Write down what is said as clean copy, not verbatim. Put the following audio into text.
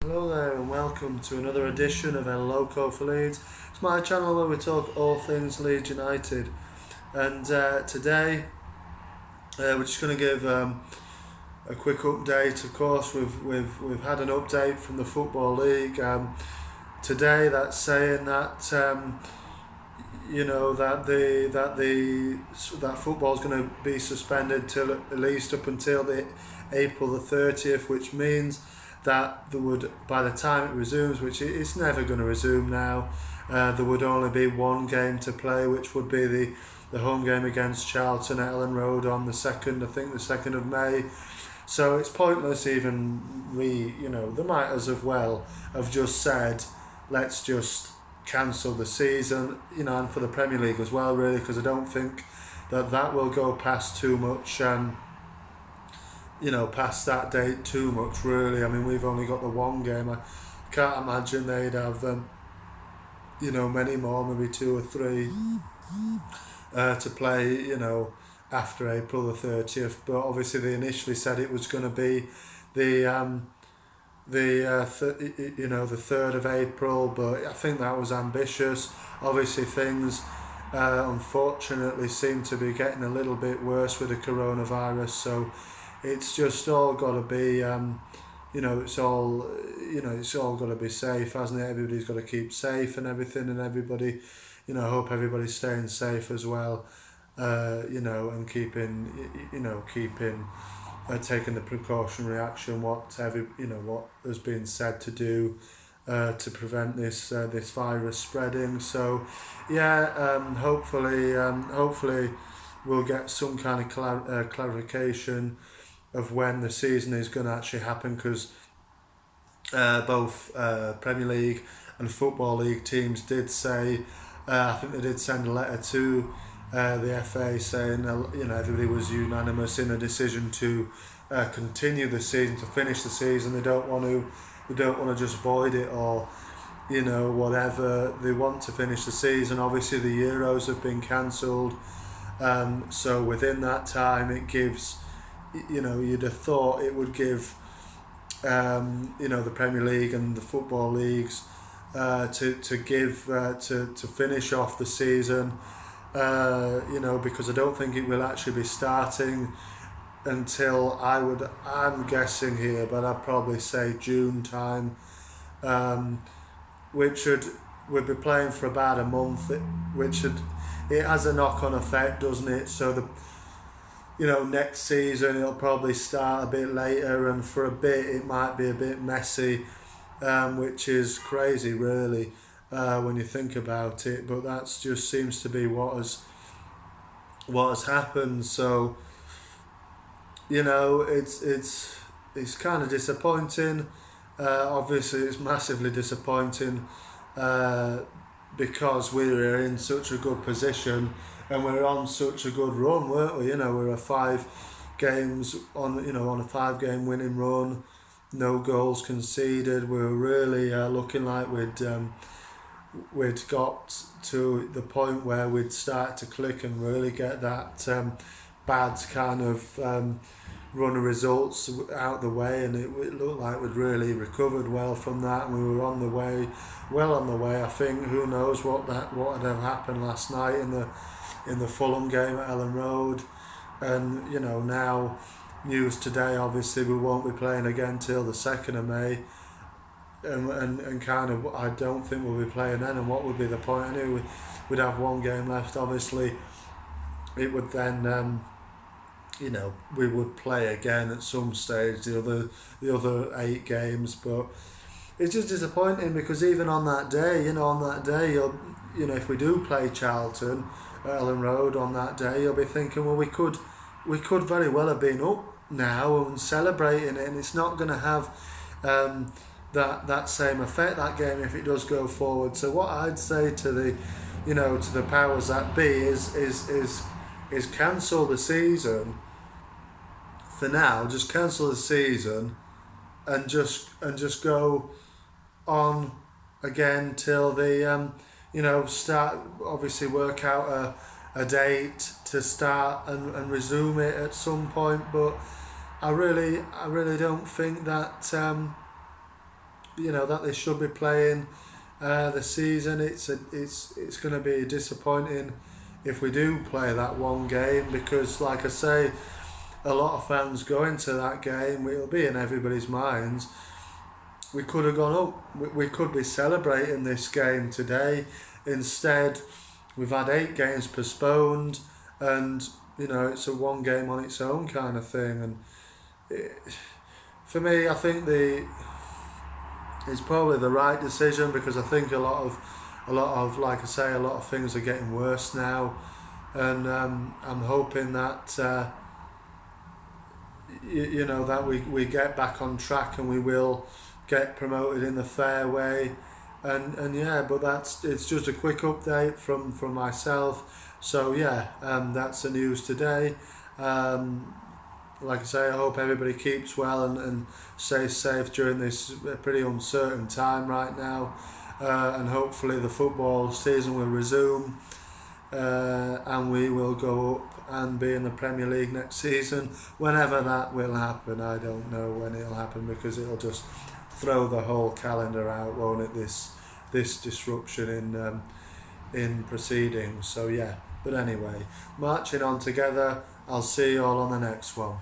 Hello there and welcome to another edition of Loco for Leeds. It's my channel where we talk all things Leeds United, and today we're just going to give a quick update. Of course, we've had an update from the Football League today that's saying that that football's going to be suspended till at least up until the April the 30th, which means that there would, by the time it resumes, which it's never going to resume now, there would only be one game to play, which would be the home game against Charlton at Ellen Road on the 2nd, I think the 2nd of May. So it's pointless even they might as well have just said, let's just cancel the season, and for the Premier League as well, really, because I don't think that will go past too much, past that date too much, really. I mean, we've only got the one game. I can't imagine they'd have, many more, maybe two or three to play, after April the 30th. But obviously they initially said it was going to be the the 3rd of April, but I think that was ambitious. Obviously things unfortunately seem to be getting a little bit worse with the coronavirus, so it's just all got to be it's all got to be safe, hasn't it? Everybody's got to keep safe and everything, and everybody, hope everybody's staying safe as well, and keeping taking the precautionary action, what has been said to do to prevent this virus spreading. So hopefully we'll get some kind of clarification of when the season is going to actually happen, because both Premier League and Football League teams did say, I think they did send a letter to the FA saying everybody was unanimous in a decision to continue the season, to finish the season. They don't want to just void it, or whatever. They want to finish the season. Obviously the Euros have been cancelled, so within that time it gives, you'd have thought it would give the Premier League and the football leagues to finish off the season, because I don't think it will actually be starting until I'm guessing here, but I'd probably say June time, which would be playing for about a month, it has a knock-on effect, doesn't it? So next season it'll probably start a bit later, and for a bit it might be a bit messy, which is crazy, really, when you think about it. But that's just seems to be what has happened. So it's kind of disappointing. Obviously it's massively disappointing, because we were in such a good position and we're on such a good run, weren't we? We were 5 games on a 5-game winning run, no goals conceded. We were really looking like we'd got to the point where we'd start to click and really get that bad kind of run of results out the way, and it looked like we'd really recovered well from that, and we were well on the way. I think who knows what would have happened last night in the Fulham game at Ellen Road, and now news today, obviously we won't be playing again till the 2nd of May, and kind of I don't think we'll be playing then, and what would be the point? I knew we'd have one game left. Obviously it would then we would play again at some stage, the other 8 games, but it's just disappointing, because even on that day, if we do play Charlton at Ellen Road on that day, you'll be thinking, well, we could very well have been up now and celebrating it, and it's not going to have that same effect, that game, if it does go forward. So what I'd say to the powers that be is cancel the season for now. Just cancel the season and just go on again till the start. Obviously work out a date to start and resume it at some point. But I really don't think that that they should be playing this season. It's going to be disappointing if we do play that one game, because, like I say, a lot of fans go into that game. It'll be in everybody's minds. We could have gone up. We could be celebrating this game today. Instead, we've had 8 games postponed, and it's a one game on its own kind of thing. And for me, I think it's probably the right decision, because I think a lot of like I say, a lot of things are getting worse now, and I'm hoping that that we get back on track and we will get promoted in the fair way. And yeah, but it's just a quick update from myself. So yeah, that's the news today. Like I say, I hope everybody keeps well and stays safe during this pretty uncertain time right now. And hopefully the football season will resume, and we will go up and be in the Premier League next season. Whenever that will happen, I don't know when it'll happen, because it'll just throw the whole calendar out, won't it? This disruption in proceedings. So yeah, but anyway, marching on together. I'll see you all on the next one.